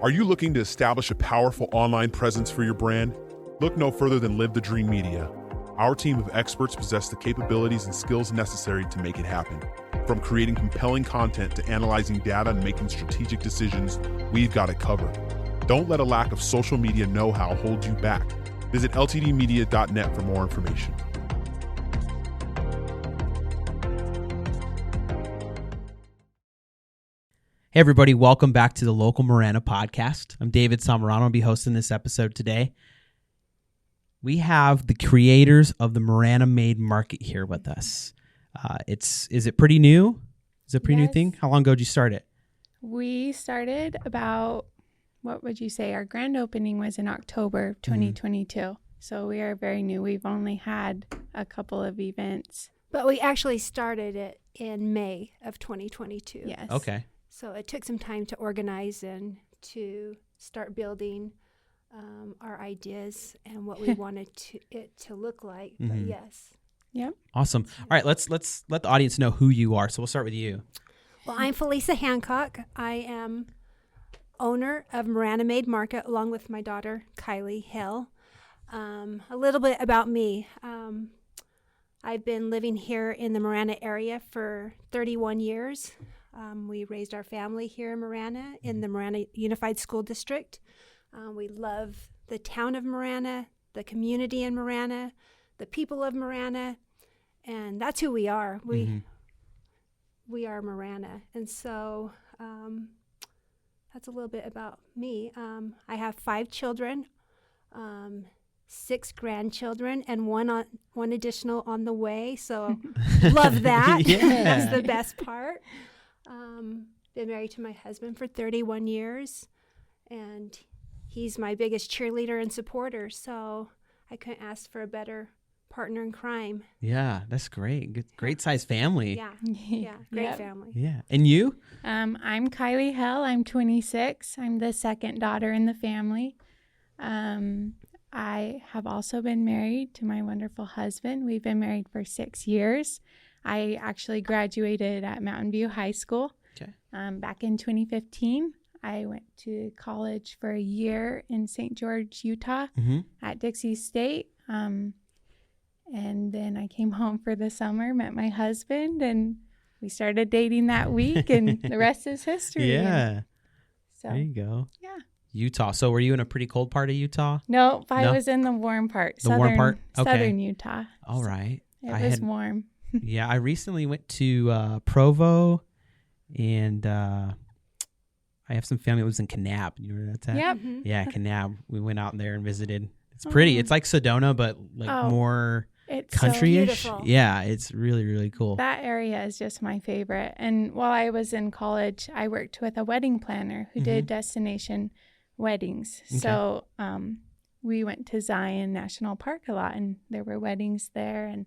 Are you looking to establish a powerful online presence for your brand? Look no further than Live the Dream Media. Our team of experts possess the capabilities and skills necessary to make it happen. From creating compelling content to analyzing data and making strategic decisions, we've got it covered. Don't let a lack of social media know-how hold you back. Visit ltdmedia.net for more information. Hey everybody, welcome back to the Local Marana Podcast. I'm David Samarano. I'll be hosting this episode today. We have the creators of the Marana Made Market here with us. Is it pretty new? Is it a pretty new thing? How long ago did you start it? We started about, what would you say? Our grand opening was in October of 2022. So we are very new. We've only had a couple of events. But we actually started it in May of 2022. Yes. Okay. So it took some time to organize and to start building our ideas and what we wanted it to look like. But yes. Yep. Awesome. All right, let's let the audience know who you are. So we'll start with you. Well, I'm Felisa Hancock. I am owner of Marana Made Market along with my daughter, Kylie, Hale. A little bit about me. I've been living here in the Marana area for 31 years. We raised our family here in Marana, in the Marana Unified School District. We love the town of Marana, the community in Marana, the people of Marana, and that's who we are. We are Marana. And so that's a little bit about me. I have 5 children, 6 grandchildren, and one additional on the way. So love that. Yeah. That's the best part. Been married to my husband for 31 years, and he's my biggest cheerleader and supporter. So I couldn't ask for a better partner in crime. Yeah, that's great. Great size family. Yeah, great family. Yeah. And you? I'm Kylie Hale. I'm 26. I'm the second daughter in the family. I have also been married to my wonderful husband. We've been married for 6 years. I actually graduated at Mountain View High School back in 2015. I went to college for a year in St. George, Utah at Dixie State. And then I came home for the summer, met my husband, and we started dating that week, and the rest is history. Yeah. So, there you go. Yeah. Utah. So were you in a pretty cold part of Utah? Nope, I was in the warm part. Warm part? Okay. Southern Utah. All right. It was warm. Yeah, I recently went to Provo, and I have some family that lives in Kanab. You know where that's at? Yep. Yeah, Kanab. We went out there and visited. It's pretty. It's like Sedona, but more it's country-ish. So yeah, it's really, really cool. That area is just my favorite. And while I was in college, I worked with a wedding planner who did destination weddings. Okay. So we went to Zion National Park a lot, and there were weddings there, and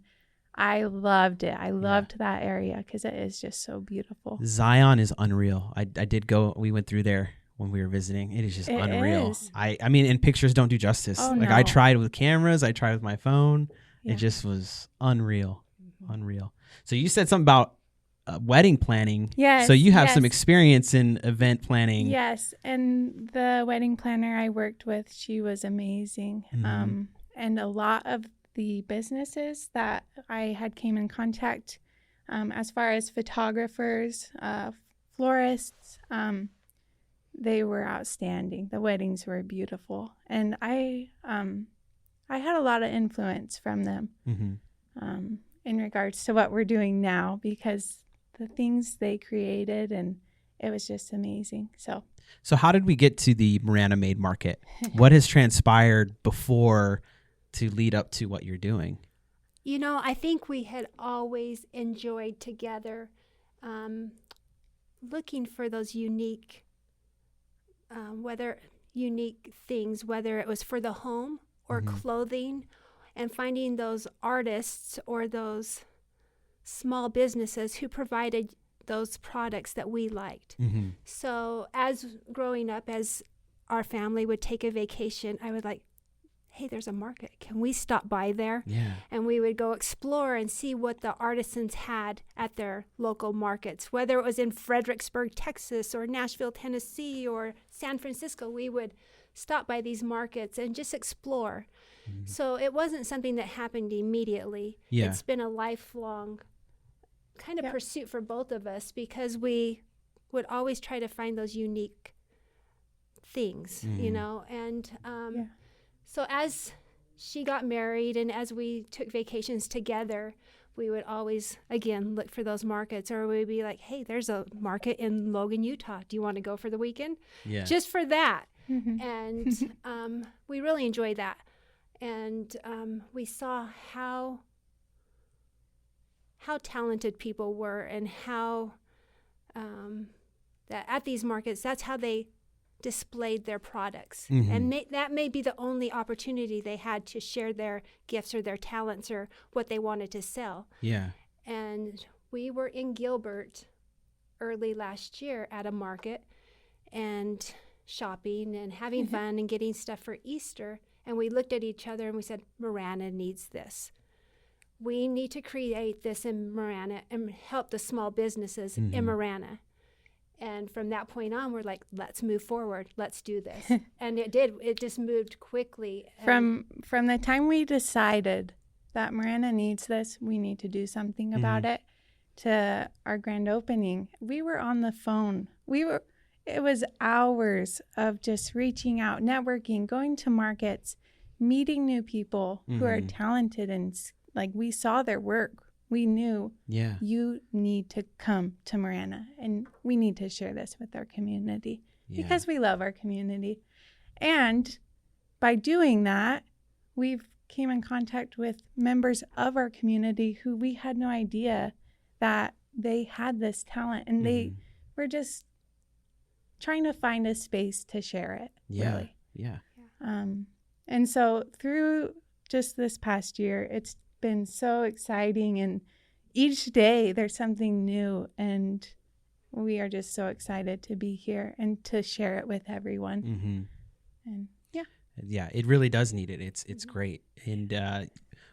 I loved it. I loved that area because it is just so beautiful. Zion is unreal. I did go. We went through there when we were visiting. It is just unreal. Is. I mean, and pictures don't do justice. Oh, like no. I tried with cameras. I tried with my phone. Yeah. It just was unreal. Unreal. So you said something about wedding planning. Yes. So you have some experience in event planning. Yes. And the wedding planner I worked with, she was amazing. And a lot of the businesses that I had came in contact as far as photographers, florists, they were outstanding. The weddings were beautiful. And I had a lot of influence from them in regards to what we're doing now, because the things they created, and it was just amazing. So how did we get to the Marana Made Market? What has transpired before to lead up to what you're doing? You know, I think we had always enjoyed together looking for those unique things, whether it was for the home or clothing, and finding those artists or those small businesses who provided those products that we liked. So as growing up, as our family would take a vacation, I would like, hey, there's a market. Can we stop by there? Yeah. And we would go explore and see what the artisans had at their local markets, whether it was in Fredericksburg, Texas, or Nashville, Tennessee, or San Francisco. We would stop by these markets and just explore. So it wasn't something that happened immediately. Yeah. It's been a lifelong kind of pursuit for both of us, because we would always try to find those unique things, you know. And so as she got married and as we took vacations together, we would always, again, look for those markets, or we'd be like, hey, there's a market in Logan, Utah. Do you want to go for the weekend? Yeah. Just for that. And we really enjoyed that. And we saw how talented people were, and how that at these markets, that's how they displayed their products. And that may be the only opportunity they had to share their gifts or their talents or what they wanted to sell. Yeah. And we were in Gilbert early last year at a market and shopping and having fun and getting stuff for Easter. And we looked at each other and we said, Marana needs this. We need to create this in Marana and help the small businesses in Marana. And from that point on, we're like, let's move forward. Let's do this. And it did. It just moved quickly. From the time we decided that Marana needs this, we need to do something about it, to our grand opening, we were on the phone. It was hours of just reaching out, networking, going to markets, meeting new people who are talented, and like, we saw their work. We knew you need to come to Marana, and we need to share this with our community because we love our community. And by doing that, we've came in contact with members of our community who we had no idea that they had this talent, and they were just trying to find a space to share it. Really. And so through just this past year, it's been so exciting, and each day there's something new, and we are just so excited to be here and to share it with everyone. And it really does need it. It's great. And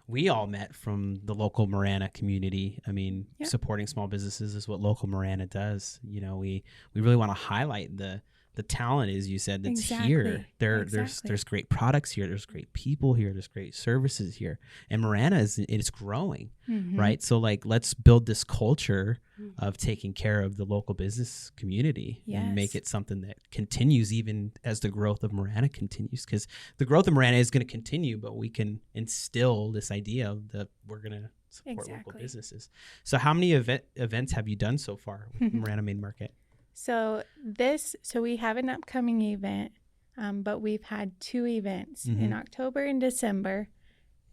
we all met from the local Marana community. I mean, supporting small businesses is what local Marana does. You know, we really want to highlight the talent, as you said, that's here. There's great products here. There's great people here. There's great services here. And Marana it's growing, right? So like, let's build this culture of taking care of the local business community and make it something that continues even as the growth of Marana continues. Because the growth of Marana is going to continue, but we can instill this idea of that we're going to support local businesses. So how many events have you done so far with Marana Made Market? So we have an upcoming event, but we've had 2 events in October and December,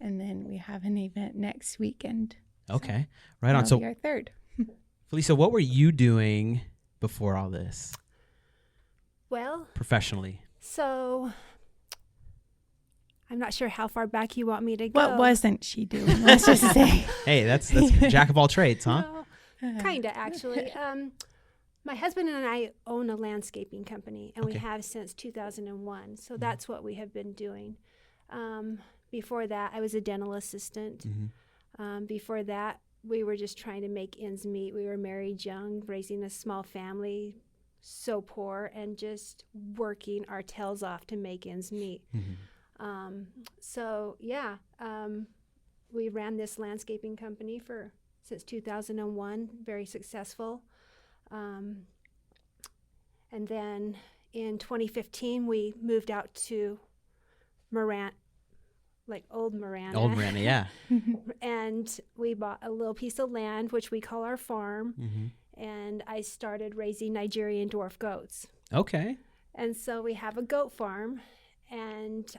and then we have an event next weekend. Okay, right on. So our 3rd. Felisa, what were you doing before all this? Well, professionally. So I'm not sure how far back you want me to go. What wasn't she doing? Let's just say. Hey, that's jack of all trades, huh? Well, kind of, actually. My husband and I own a landscaping company, and we have since 2001. So that's what we have been doing. Before that, I was a dental assistant. Before that, we were just trying to make ends meet. We were married young, raising a small family, so poor, and just working our tails off to make ends meet. We ran this landscaping company since 2001, very successful. And then in 2015, we moved out to Marana, like old Marana. Old Marana, yeah. And we bought a little piece of land, which we call our farm. And I started raising Nigerian dwarf goats. Okay. And so we have a goat farm, and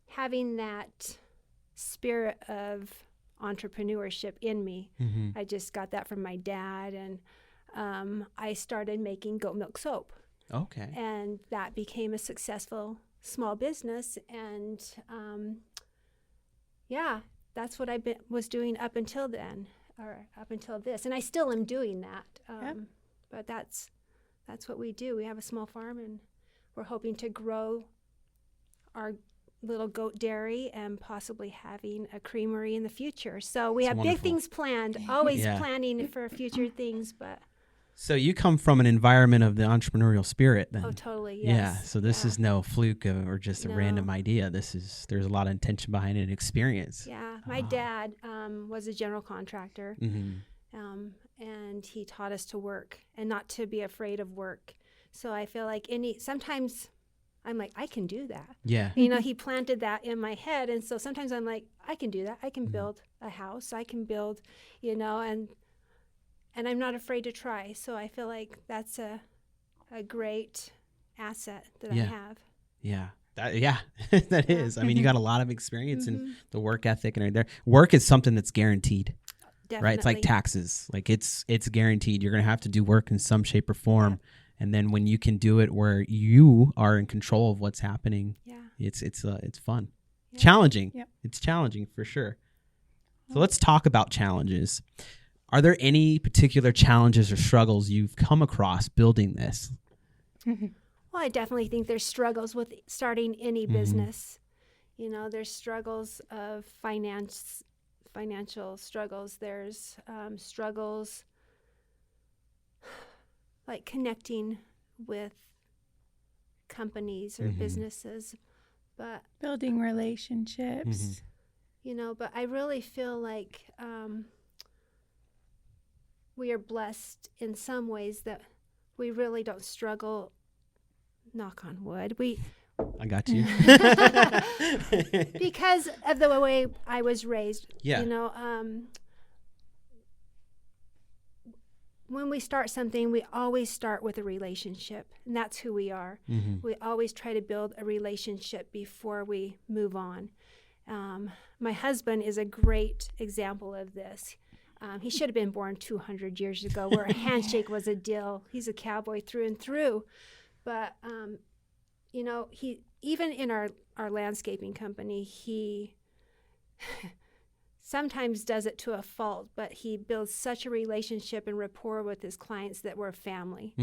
having that spirit of entrepreneurship in me. I just got that from my dad, and I started making goat milk soap. Okay. And that became a successful small business, and that's what I was doing up until then, or up until this, and I still am doing that. But that's what we do. We have a small farm, and we're hoping to grow our little goat dairy and possibly having a creamery in the future. So we That's have wonderful. big things planned, always Yeah. planning for future things, but So you come from an environment of the entrepreneurial spirit then. oh, totally, Yeah. yes. So this is no fluke or just a No. random idea. There's a lot of intention behind it and experience. Yeah, my dad was a general contractor, and he taught us to work and not to be afraid of work. So I feel like sometimes I'm like, I can do that. Yeah. He planted that in my head. And so sometimes I'm like, I can do that. I can build a house. I can build, and I'm not afraid to try. So I feel like that's a great asset that I have. Yeah. That is. I mean, you got a lot of experience in the work ethic and right there. Work is something that's guaranteed. Definitely. Right? It's like taxes. Like it's guaranteed. You're going to have to do work in some shape or form. Yeah. And then when you can do it where you are in control of what's happening, it's fun. Yeah. Challenging. Yep. It's challenging for sure. So let's talk about challenges. Are there any particular challenges or struggles you've come across building this? Well, I definitely think there's struggles with starting any business. There's struggles of financial struggles. There's struggles like connecting with companies or businesses, but building relationships. But I really feel like we are blessed in some ways that we really don't struggle. Knock on wood. I got you. Because of the way I was raised. Yeah. When we start something, we always start with a relationship, and that's who we are. We always try to build a relationship before we move on. My husband is a great example of this. He should have been born 200 years ago, where a handshake was a deal. He's a cowboy through and through. But, he even in our landscaping company, he sometimes does it to a fault, but he builds such a relationship and rapport with his clients that we're family.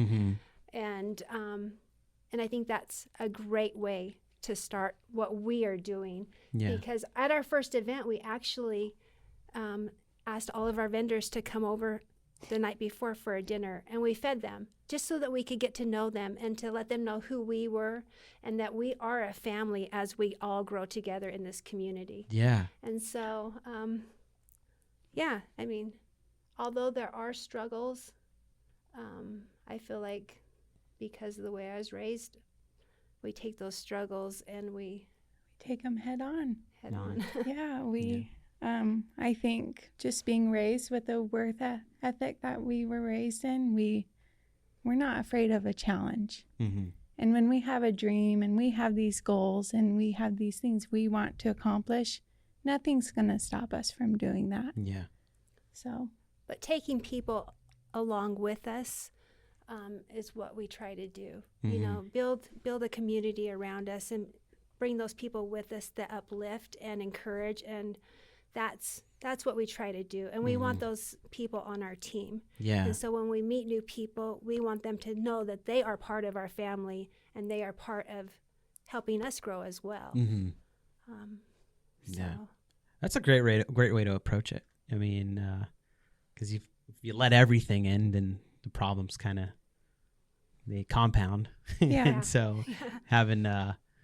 And I think that's a great way to start what we are doing. Because at our first event, we actually asked all of our vendors to come over the night before for a dinner, and we fed them just so that we could get to know them and to let them know who we were and that we are a family as we all grow together in this community. Yeah. And so, I mean, although there are struggles, I feel like because of the way I was raised, we take those struggles and we take them head on. Yeah, I think just being raised with the work ethic that we were raised in, we're not afraid of a challenge. And when we have a dream and we have these goals and we have these things we want to accomplish, nothing's going to stop us from doing that. Yeah. So, but taking people along with us is what we try to do. Build a community around us and bring those people with us that uplift and encourage, and that's what we try to do. And we want those people on our team. Yeah. And so when we meet new people, we want them to know that they are part of our family and they are part of helping us grow as well. Yeah. That's a great way to approach it. I mean, because if you let everything in, then the problems they compound. Yeah. And so having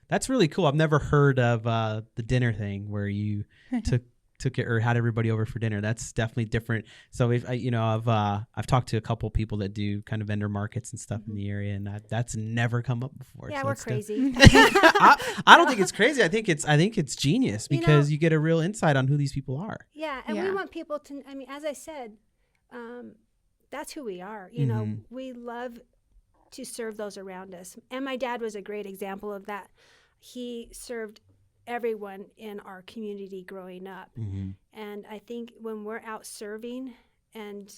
that's really cool. I've never heard of the dinner thing where you took it or had everybody over for dinner. That's definitely different. So I've talked to a couple people that do kind of vendor markets and stuff in the area, and that's never come up before. Yeah, so we're crazy. I don't think it's crazy. I think it's genius because you get a real insight on who these people are. Yeah, and we want people to. I mean, as I said, that's who we are. We love to serve those around us, and my dad was a great example of that. He served everyone in our community growing up. And I think when we're out serving, and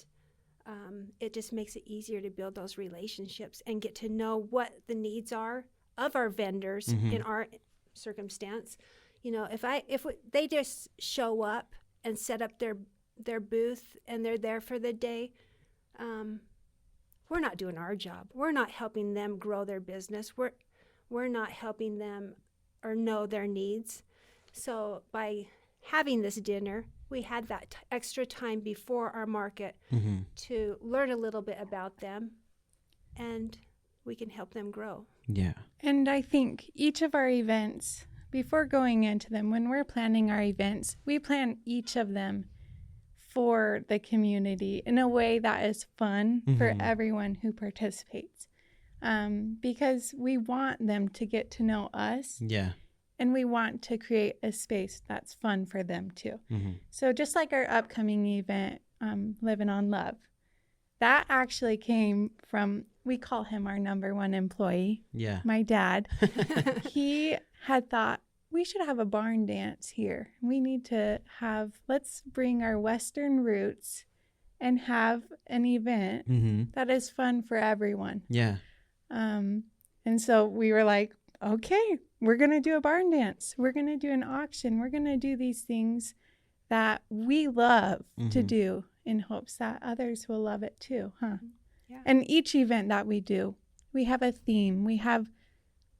it just makes it easier to build those relationships and get to know what the needs are of our vendors in our circumstance. If they just show up and set up their booth and they're there for the day, we're not doing our job. We're not helping them grow their business. We're not helping them or know their needs. So by having this dinner, we had that extra time before our market to learn a little bit about them, and we can help them grow. Yeah. And I think each of our events, before going into them, when we're planning our events, we plan each of them for the community in a way that is fun for everyone who participates. Because we want them to get to know us. Yeah. And we want to create a space that's fun for them too. So just like our upcoming event, Living on Love, that actually came from, we call him our number one employee. Yeah. My dad. He had thought, we should have a barn dance here. We need to let's bring our Western roots and have an event that is fun for everyone. Yeah. And so we were like, okay, we're going to do a barn dance. We're going to do an auction. We're going to do these things that we love to do in hopes that others will love it too, huh? Yeah. And each event that we do, we have a theme.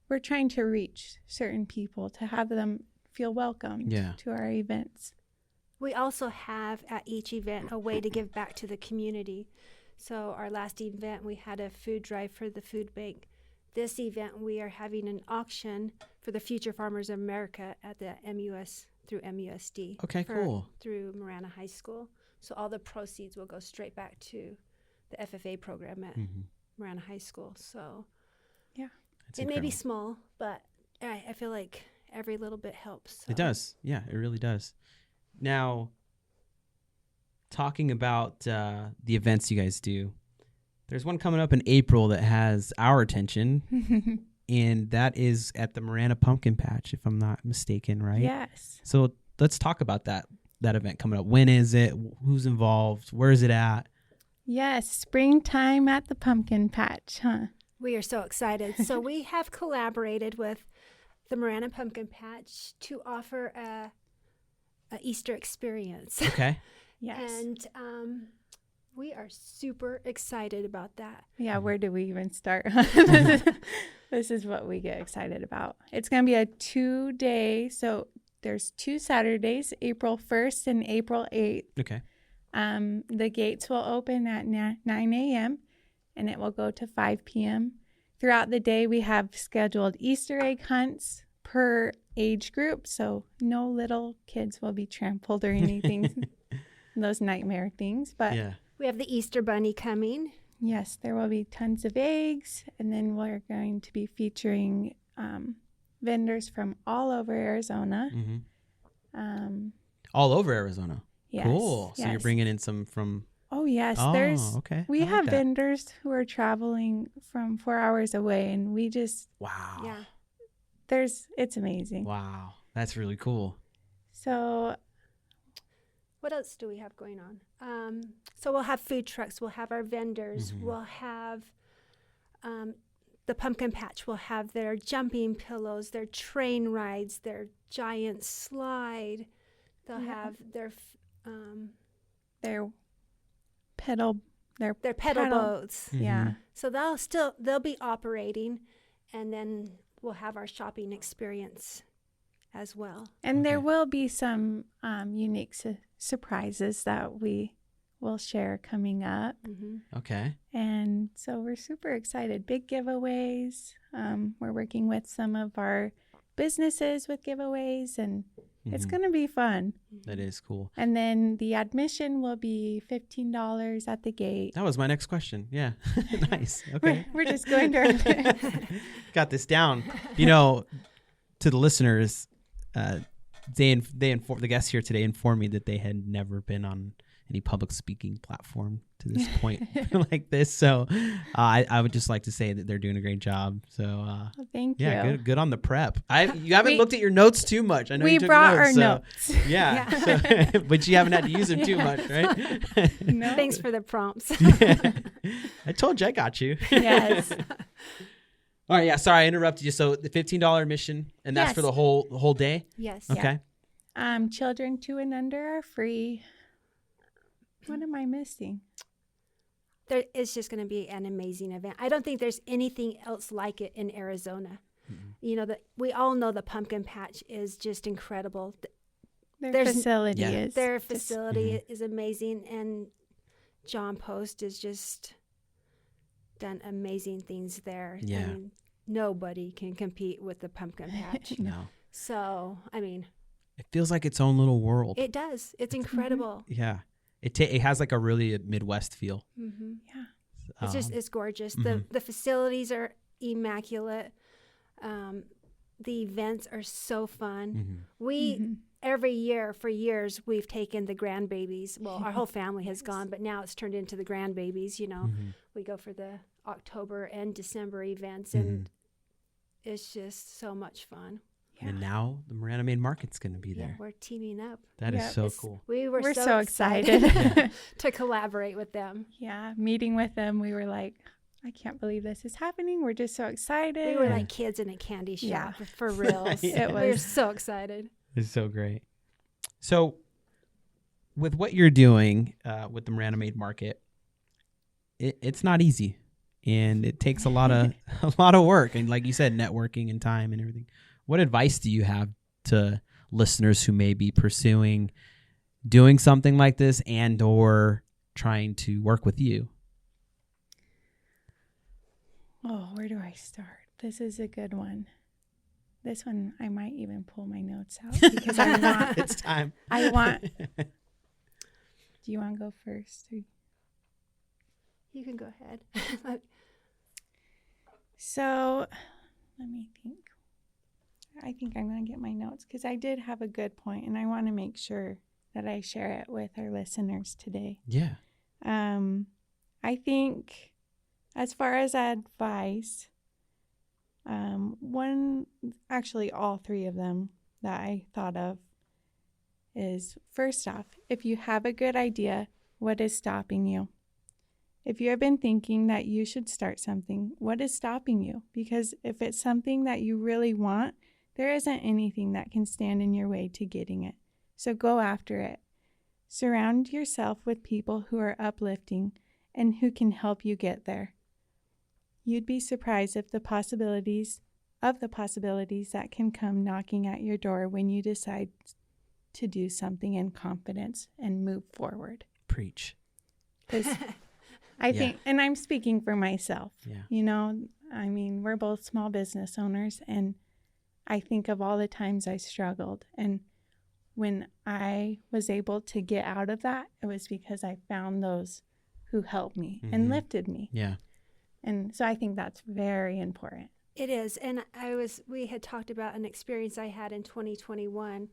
We're trying to reach certain people to have them feel welcome to our events. We also have at each event a way to give back to the community. So our last event, we had a food drive for the food bank. This event, we are having an auction for the Future Farmers of America at the MUS through MUSD. Okay, cool. Through Marana High School. So all the proceeds will go straight back to the FFA program at Marana High School. So yeah, that's it incredible. may be small, but I feel like every little bit helps. So. It does. Yeah, it really does. Now, talking about the events you guys do, there's one coming up in April that has our attention, and that is at the Marana Pumpkin Patch, if I'm not mistaken, right? Yes. So let's talk about that event coming up. When is it? Who's involved? Where is it at? Yes, springtime at the pumpkin patch, huh? We are so excited. So we have collaborated with the Marana Pumpkin Patch to offer a Easter experience. Okay. Yes. And we are super excited about that. Yeah, where do we even start? This is what we get excited about. It's going to be a 2-day, so there's 2 Saturdays, April 1st and April 8th. Okay. The gates will open at 9 a.m. and it will go to 5 p.m. Throughout the day, we have scheduled Easter egg hunts per age group, so no little kids will be trampled or anything, those nightmare things. But yeah. We have the Easter Bunny coming. yes, there will be tons of eggs, and then we're going to be featuring vendors from all over Arizona. All over Arizona. Yes, Cool. So you're yes. bringing in some from... Oh, yes. Okay. We I like have that. vendors who are traveling from 4 hours away, and we just, Wow. Yeah. it's amazing. Wow. That's really cool. So, What else do we have going on? So we'll have food trucks. We'll have our vendors. We'll have the pumpkin patch. We'll have their jumping pillows, their train rides, their giant slide. They'll have their pedal, their pedal boats. yeah. So they'll be operating, and then we'll have our shopping experience as well. And there Okay. will be some unique surprises that we will share coming up. Okay. And so we're super excited. Big giveaways. We're working with some of our businesses with giveaways, and it's going to be fun. That is cool. And then the admission will be $15 at the gate. That was my next question. Yeah. Nice. Okay. We're just going to Got this down. You know, to the listeners, the guests here today informed me that they had never been on any public speaking platform to this point like this. So I would just like to say that they're doing a great job. So Well, thank you. yeah, good on the prep. You haven't looked at your notes too much. I know We you took brought notes, our notes. Yeah. So, but you haven't had to use them too much, right? No. Thanks for the prompts. Yeah. I told you I got you. Yes. All right. Yeah. Sorry, I interrupted you. So the $15 admission, and that's Yes. for the whole day. Yes. Okay. Children 2 and under are free. What am I missing? It's just going to be an amazing event. I don't think there's anything else like it in Arizona. You know, we all know the pumpkin patch is just incredible. Their facility Yeah. is Their just- facility is amazing, and John Post has just done amazing things there. Yeah. I mean, nobody can compete with the pumpkin patch. No. So, I mean, It feels like its own little world. it does. It's incredible. Yeah. It has like a really Midwest feel. Mm-hmm. yeah. It's just, it's gorgeous. Mhm. The facilities are immaculate. The events are so fun. Mhm. We, every year for years, we've taken the grandbabies. Well, our whole family has gone, but now it's turned into the grandbabies. You know, Mhm. we go for the October and December events, and it's just so much fun. And now the Marana Made Market's going to be Yeah, there. we're teaming up. That is Yeah, so It's- cool. We're so so excited excited. to collaborate with them. Yeah, meeting with them, we were like, I can't believe this is happening. We're just so excited. We were like kids in a candy Yeah. shop for reals. It We were was- so excited. It's so great. So, with what you're doing with the Marana Made Market, it's not easy, and it takes a lot of work, and like you said, networking and time and everything. What advice do you have to listeners who may be pursuing doing something like this and or trying to work with you? Oh, where do I start? This is a good one. This one, I might even pull my notes out because I want. It's time. I want. Do you want to go first? Or- You can go ahead. So, let me think. I think I'm going to get my notes because I did have a good point, and I want to make sure that I share it with our listeners today. Yeah. I think, as far as advice, all three of them that I thought of is, first off, if you have a good idea, what is stopping you? If you have been thinking that you should start something, what is stopping you? Because if it's something that you really want, there isn't anything that can stand in your way to getting it. So go after it. Surround yourself with people who are uplifting and who can help you get there. You'd be surprised if the possibilities that can come knocking at your door when you decide to do something in confidence and move forward. Preach. 'Cause I think, and I'm speaking for myself, Yeah. you know, I mean, we're both small business owners, and I think of all the times I struggled. And when I was able to get out of that, it was because I found those who helped me and lifted me. Yeah. And so I think that's very important. It is. And we had talked about an experience I had in 2021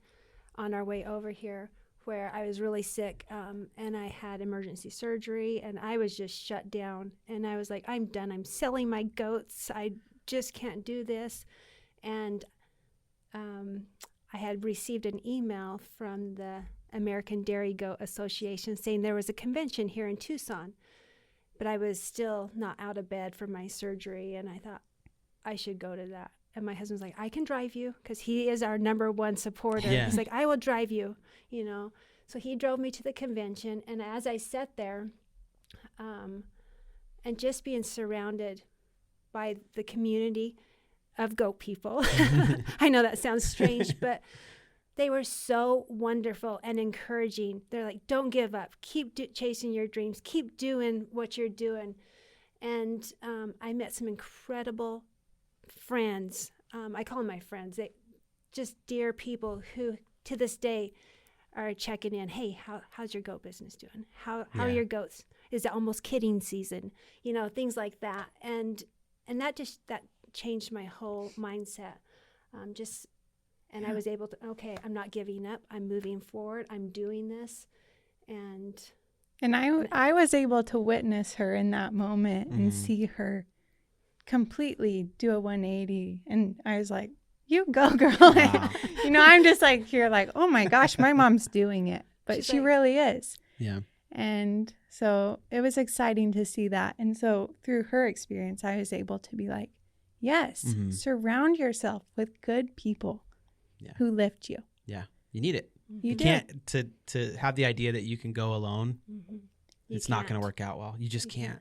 on our way over here where I was really sick and I had emergency surgery and I was just shut down. And I was like, I'm done. I'm selling my goats. I just can't do this. And I had received an email from the American Dairy Goat Association saying there was a convention here in Tucson. But I was still not out of bed for my surgery, and I thought I should go to that. And my husband's like, I can drive you, because he is our number one supporter. Yeah. He's like, I will drive you, you know. So he drove me to the convention, and as I sat there, and just being surrounded by the community of goat people, I know that sounds strange, but they were so wonderful and encouraging. They're like, don't give up. Keep chasing your dreams. Keep doing what you're doing. And I met some incredible friends. I call them my friends. They just dear people who, to this day, are checking in. Hey, how's your goat business doing? How are your goats? Is it almost kidding season? You know, things like that. And that changed my whole mindset. And I was able to, okay, I'm not giving up. I'm moving forward. I'm doing this. And I was able to witness her in that moment and see her completely do a 180. And I was like, you go, girl. Wow. You know, I'm just like here like, oh my gosh, my mom's doing it. But She's she like- really is. Yeah. And so it was exciting to see that. And so through her experience, I was able to be like, yes, surround yourself with good people who lift you. Yeah. You need it. You do. Can't to have the idea that you can go alone. You It's not going can't. to work out well. You just You can't.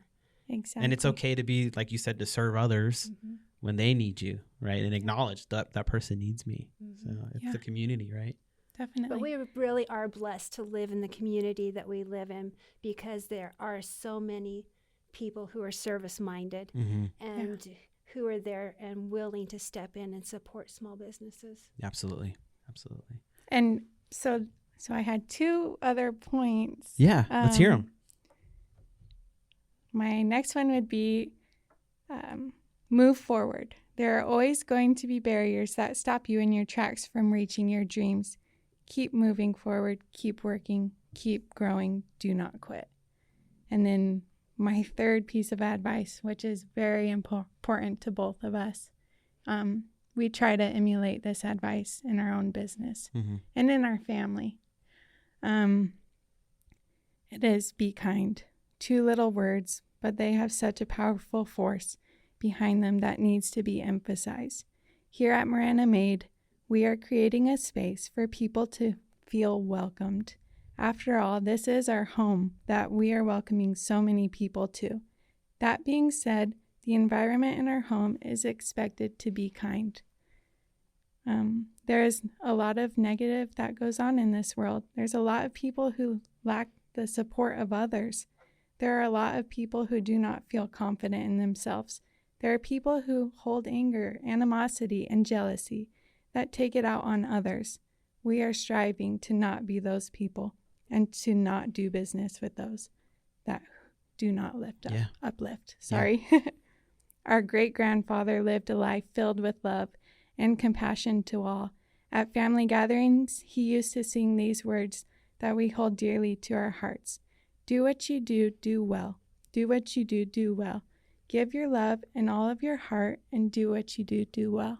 Exactly. And it's okay to be, like you said, to serve others when they need you, right? And acknowledge that person needs me. So it's the community, right? Definitely. But we really are blessed to live in the community that we live in, because there are so many people who are service-minded and who are there and willing to step in and support small businesses. Absolutely. And so I had 2 other points. Yeah, let's hear them. My next one would be move forward. There are always going to be barriers that stop you in your tracks from reaching your dreams. Keep moving forward, keep working, keep growing, do not quit. And then my third piece of advice, which is very important to both of us, we try to emulate this advice in our own business and in our family. It is be kind. 2 little words, but they have such a powerful force behind them that needs to be emphasized. Here at Marana Made, we are creating a space for people to feel welcomed. After all, this is our home that we are welcoming so many people to. That being said, the environment in our home is expected to be kind. There is a lot of negative that goes on in this world. There's a lot of people who lack the support of others. There are a lot of people who do not feel confident in themselves. There are people who hold anger, animosity, and jealousy that take it out on others. We are striving to not be those people and to not do business with those that do not uplift. Sorry. Yeah. Our great-grandfather lived a life filled with love and compassion to all. At family gatherings, he used to sing these words that we hold dearly to our hearts. Do what you do, do well. Do what you do, do well. Give your love and all of your heart, and do what you do, do well.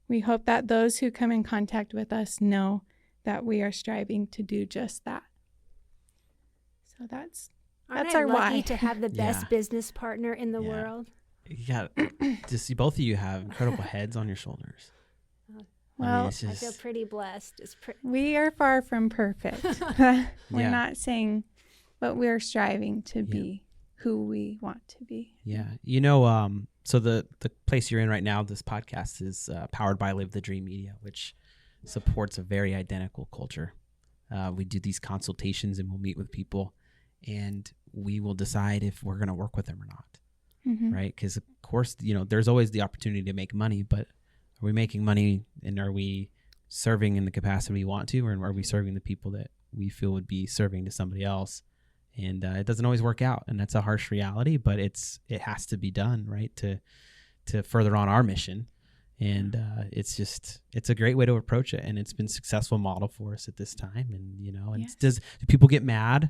We hope that those who come in contact with us know that we are striving to do just that. So that's our lucky why. To have the best business partner in the world. You got to see both of you have incredible heads on your shoulders. Well, I feel pretty blessed. We are far from perfect. We're not saying, but we're striving to be who we want to be. Yeah. So the place you're in right now, this podcast is powered by Live the Dream Media, which supports a very identical culture. We do these consultations and we'll meet with people and we will decide if we're going to work with them or not. Right? Because of course, there's always the opportunity to make money, but are we making money and are we serving in the capacity we want to, or are we serving the people that we feel would be serving to somebody else? And it doesn't always work out, and that's a harsh reality, but it has to be done, right, to further on our mission. And it's a great way to approach it, and it's been a successful model for us at this time. And do people get mad?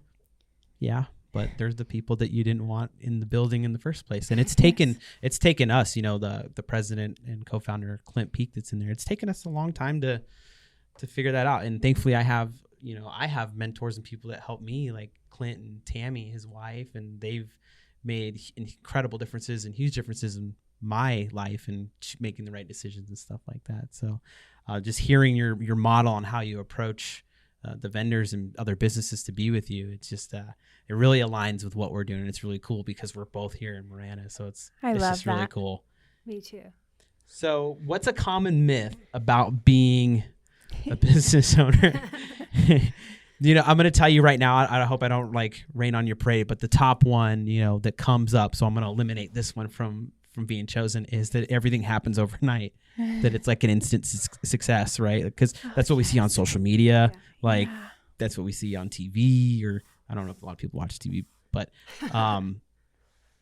Yeah, but there's the people that you didn't want in the building in the first place, and it's taken us, the president and co-founder Clint Peak that's in there. It's taken us a long time to figure that out, and thankfully I have mentors and people that help me, like Clint and Tammy, his wife, and they've made incredible differences and huge differences in my life and making the right decisions and stuff like that. So just hearing your model on how you approach the vendors and other businesses to be with you, it's just it really aligns with what we're doing. It's really cool because we're both here in Marana, so it's just really cool. Me too. So what's a common myth about being a business owner? I'm going to tell you right now, I hope I don't rain on your parade, but the top one, that comes up, so I'm going to eliminate this one from being chosen, is that everything happens overnight, that it's like an instant success, right? Because that's what we see on social media. That's what we see on TV, or I don't know if a lot of people watch TV, but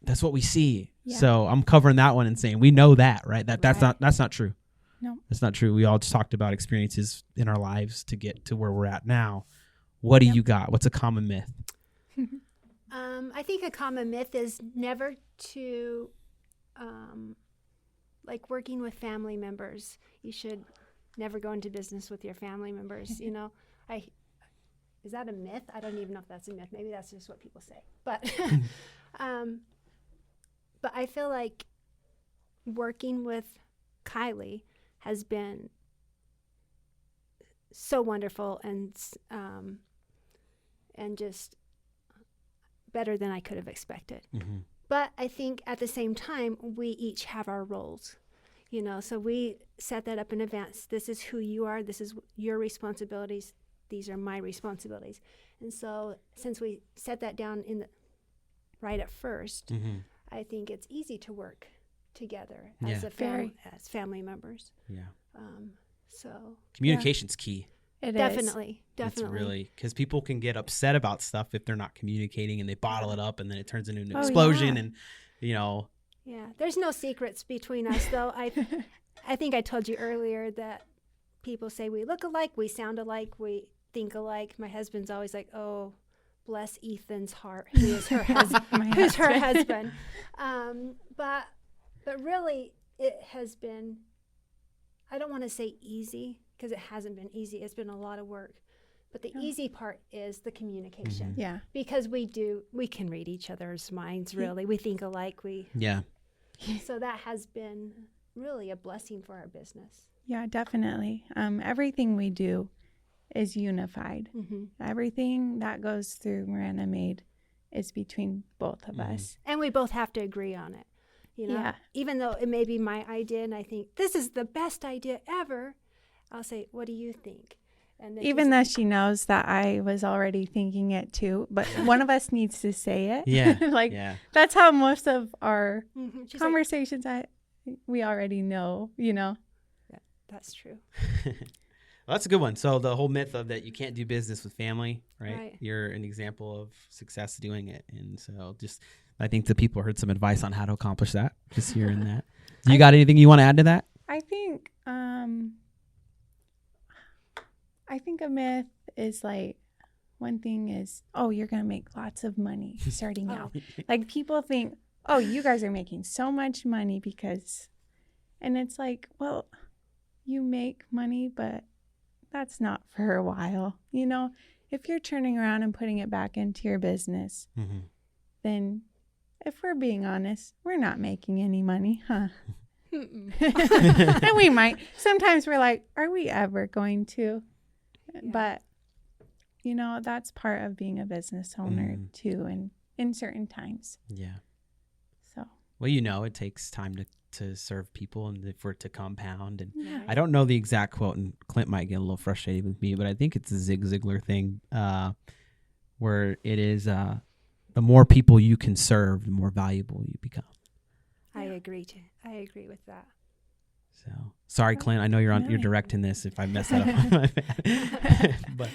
that's what we see. Yeah. So I'm covering that one and saying we know that, right? That's not true. No, that's not true. We all just talked about experiences in our lives to get to where we're at now. What do you got? What's a common myth? I think a common myth is never to, working with family members. You should never go into business with your family members. Is that a myth? I don't even know if that's a myth. Maybe that's just what people say. But, but I feel like working with Kylie has been so wonderful and just better than I could have expected. Mm-hmm. But I think at the same time, we each have our roles. So we set that up in advance. This is who you are. This is your responsibilities. These are my responsibilities. And so since we set that down right at first, I think it's easy to work together as as family members. Yeah. So communication's key. It definitely. It's really, because people can get upset about stuff if they're not communicating, and they bottle it up, and then it turns into an explosion. And yeah, there's no secrets between us, though. I think I told you earlier that people say we look alike, we sound alike, we think alike. My husband's always like, "Oh, bless Ethan's heart, who is her husband." Who's her husband? But really, it has been. I don't want to say easy, because it hasn't been easy. It's been a lot of work. But the easy part is the communication. Yeah. Because we can read each other's minds, really. We think alike. So that has been really a blessing for our business. Yeah, definitely. Everything we do is unified. Everything that goes through Marana Made is between both of us. And we both have to agree on it. Even though it may be my idea and I think this is the best idea ever, I'll say, what do you think? And then even though she knows that I was already thinking it too, but one of us needs to say it. Yeah. That's how most of our conversations we already know, Yeah, that's true. Well, that's a good one. So the whole myth of that you can't do business with family, right? You're an example of success doing it. And so I think the people heard some advice on how to accomplish that, just hearing that. You got anything you want to add to that? I think a myth is like, one thing is, you're going to make lots of money starting out. Like people think, you guys are making so much money and it's like, well, you make money, but that's not for a while. If you're turning around and putting it back into your business, then if we're being honest, we're not making any money, huh? And we might. Sometimes we're like, are we ever going to? Yeah. But, that's part of being a business owner too, and in certain times. Yeah. So. Well, it takes time to serve people and for it to compound. And I don't know the exact quote, and Clint might get a little frustrated with me, but I think it's a Zig Ziglar thing where it is the more people you can serve, the more valuable you become. I agree with that. So sorry, Clint. I know you're directing this. If I mess that up, my bad. But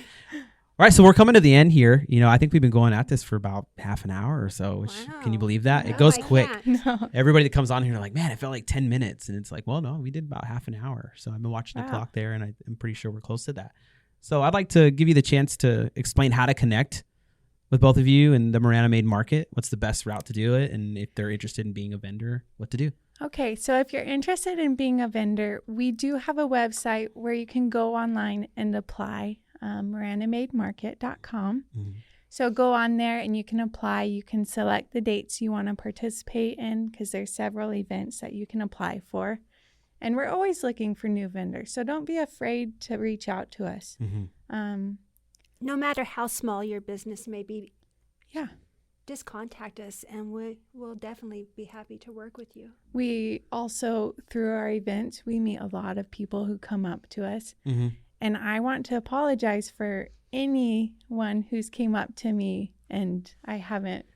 all right, so we're coming to the end here. I think we've been going at this for about half an hour or so. Which, can you believe that? It goes quick. No. Everybody that comes on here are like, man, it felt like 10 minutes, and it's like, well, no, we did about half an hour. So I've been watching the clock there, and I'm pretty sure we're close to that. So I'd like to give you the chance to explain how to connect with both of you and the Marana Made Market. What's the best route to do it? And if they're interested in being a vendor, what to do? Okay, so if you're interested in being a vendor, we do have a website where you can go online and apply, maranaMadeMarket.com. So go on there and you can apply. You can select the dates you want to participate in, because there's several events that you can apply for. And we're always looking for new vendors. So don't be afraid to reach out to us. No matter how small your business may be, just contact us and we'll definitely be happy to work with you. We also, through our events, we meet a lot of people who come up to us. And I want to apologize for anyone who's came up to me and I haven't.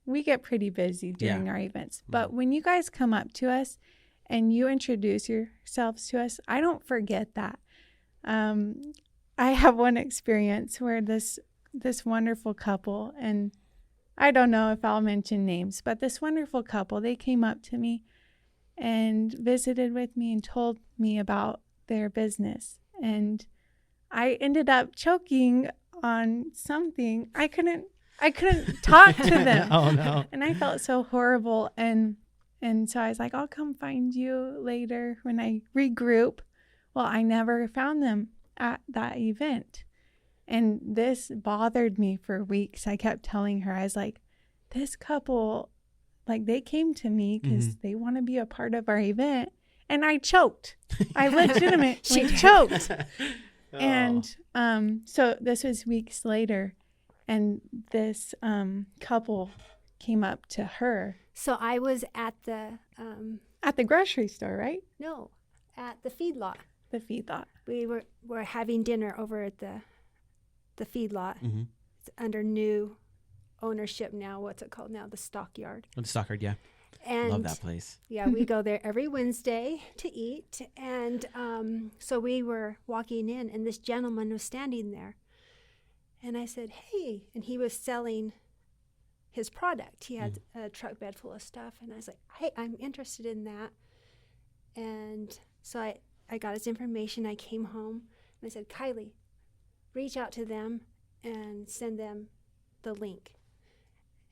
We get pretty busy during our events. But when you guys come up to us and you introduce yourselves to us, I don't forget that. I have one experience where this wonderful couple, and I don't know if I'll mention names, but this wonderful couple, they came up to me and visited with me and told me about their business. And I ended up choking on something. I couldn't talk to them. Oh no. And I felt so horrible. And so I was like, I'll come find you later when I regroup. Well, I never found them at that event. And this bothered me for weeks. I kept telling her, I was like, this couple, like, they came to me because they want to be a part of our event. And I choked. I legitimately choked. And so this was weeks later. And this couple came up to her. So I was at the At the grocery store, right? No, at the feedlot. The feedlot. We were having dinner over at the feedlot. Mm-hmm. It's under new ownership now. What's it called now? The Stockyard. Oh, the Stockyard, yeah. And Love that place. yeah, we go there every Wednesday to eat. And so we were walking in, and this gentleman was standing there. And I said, hey. And he was selling his product. He had a truck bed full of stuff. And I was like, hey, I'm interested in that. And so I got his information. I came home, and I said, Kylie, reach out to them and send them the link.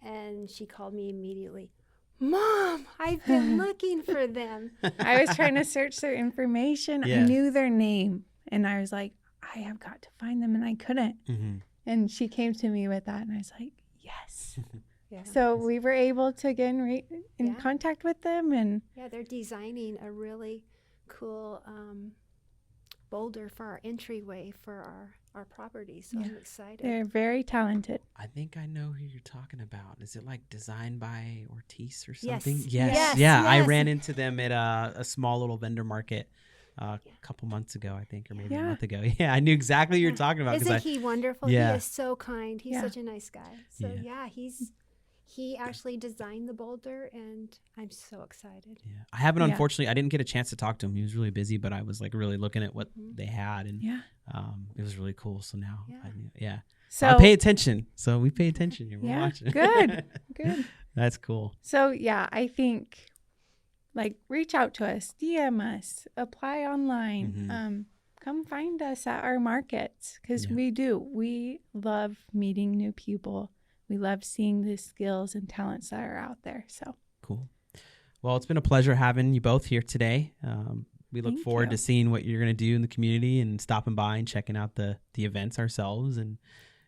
And she called me immediately. Mom, I've been looking for them. I was trying to search their information. Yeah. I knew their name. And I was like, I have got to find them. And I couldn't. Mm-hmm. And she came to me with that. And I was like, yes. Yeah. So we were able to get in contact with them. And Yeah, they're designing a really cool boulder for our entryway for our property. So I'm excited. they're very talented. I think I know who you're talking about. Is it like designed by Ortiz or Yes. something? Yes, Yeah, I yes. ran into them at a small little vendor market a couple months ago, I think, or maybe a Yeah. month ago. Yeah, I knew exactly what you're talking about. 'cause Isn't he wonderful? Yeah. He is so kind. He's Yeah. such a nice guy. So Yeah. he actually designed the boulder, and I'm so excited. Yeah. I haven't, Yeah. unfortunately, I didn't get a chance to talk to him. He was really busy, but I was like really looking at what they had, and Yeah. it was really cool. So now, Yeah. I knew, yeah. So I pay attention. So we pay attention here. We're Yeah, watching. good. Good. That's cool. So yeah, I think like reach out to us, DM us, apply online. Mhm. Come find us at our markets because Yeah. we love meeting new people. We love seeing the skills and talents that are out there. So Cool. Well, it's been a pleasure having you both here today. We look Thank forward you. to seeing what you're going to do in the community and stopping by and checking out the events ourselves. And,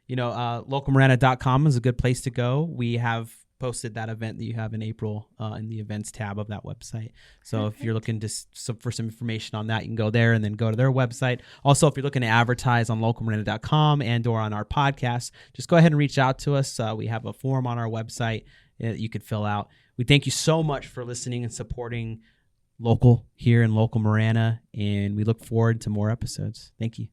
localmarana.com is a good place to go. We have posted that event that you have in April in the events tab of that website. So if you're looking for some information on that, you can go there and then go to their website. Also, if you're looking to advertise on localmarana.com and or on our podcast, just go ahead and reach out to us. We have a form on our website that you could fill out. We thank you so much for listening and supporting local here in Local Marana, and we look forward to more episodes. Thank you.